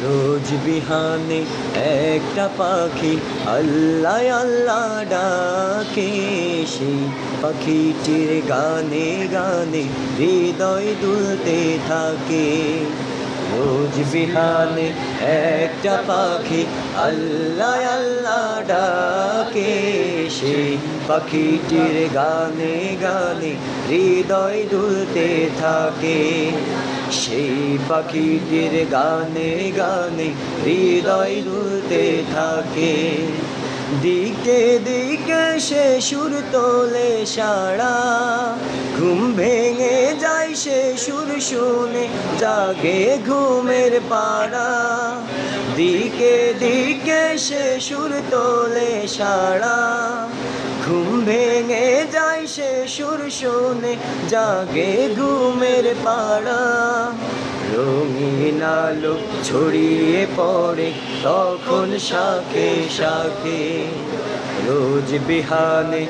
রোজ বিহানে একটা পাখি আল্লাহ আল্লাহ ডাকে, সেই পাখিটির গানে গানে হৃদয় দুলতে থাকে। রোজ বিহানে একটা পাখি আল্লাহ আল্লাহ ডাকে, সেই পাখিটির গানে গানে হৃদয় দুলতে থাকে। সেই পাখিটির গানে গানে হৃদয় দুলতে থাকে। দিকে দিকে সে সুর তোলে সাড়া, ঘুম ভেঙে যায় সে সুর শুনে জাগে ঘুমের পাড়া। দিকে দিকে সে সুর তোলে সাড়া, ঘুম ভেঙে যায় সে সুর শুনে জাগে ঘুমের পাড়া। রঙিন আলো ছড়িয়ে পড়ে তখন শাখে শাখে। রোজ বিহানে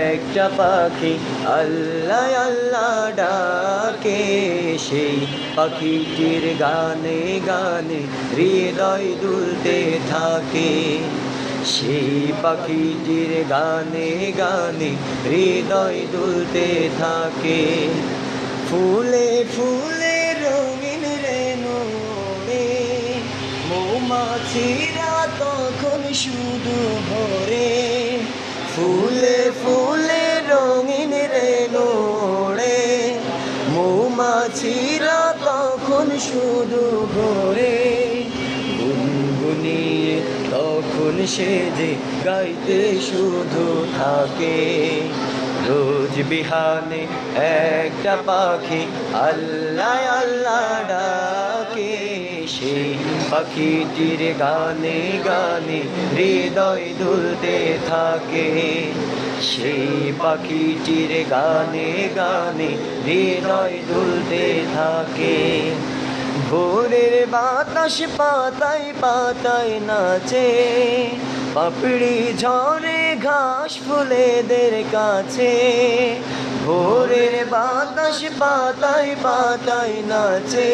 একটা পাখি আল্লাহ আল্লাহ ডাকে, সেই পাখিটির গানে গানে হৃদয় দুলতে থাকে। সেই পাখিটির গানে গানে হৃদয় দুলতে থাকে। ফুলে ফুলে রঙিন রেণু ওড়ে, মৌমাছিরা তখন শুধু ভরে। ফুলে ফুলে রঙিন রেণু ওড়ে, মৌমাছিরা তখন শুধু ভরে। গুনগুনিয়ে তখন সে যে গাইতে শুধু থাকে। রোজ বিহানে একটা পাখি আল্লাহ আল্লাহ ডাকে, সেই পাখিটির গানে গানে হৃদয় দুলতে থাকে। সেই পাখিটির গানে গানে হৃদয় দুলতে থাকে। ভোরের বাতাস পাতায় পাতায় নাচে, পাপড়ি ঝরে ঘাস ফুলেদের কাছে। ভোরের বাতাস পাতায় পাতায় নাচে,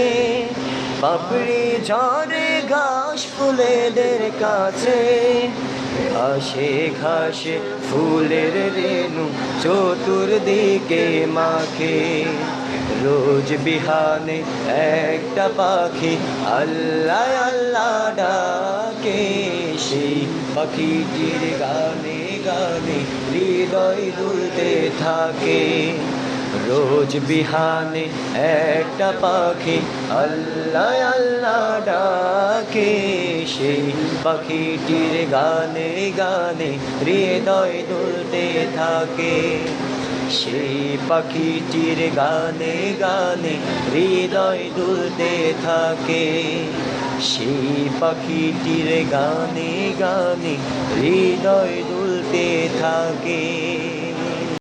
পাপড়ি ঝরে ঘাস ফুলেদের কাছে। ঘাসে ঘাসে ফুলের রেণু চতুর্দিকে মাখে। রোজ বিহানে একটা পাখি আল্লাহ আল্লাহ ডাকে, সেই পাখিটির গানে গানে হৃদয় দুলতে থাকে। রোজ বিহানে একটা পাখি আল্লাহ আল্লাহ ডাকে, সেই পাখিটির গানে গানে হৃদয় দুলতে থাকে। সেই পাখিটির গানে গানে হৃদয় দুলতে থাকে। সেই পাখিটির গানে গানে হৃদয় দুলতে থাকে।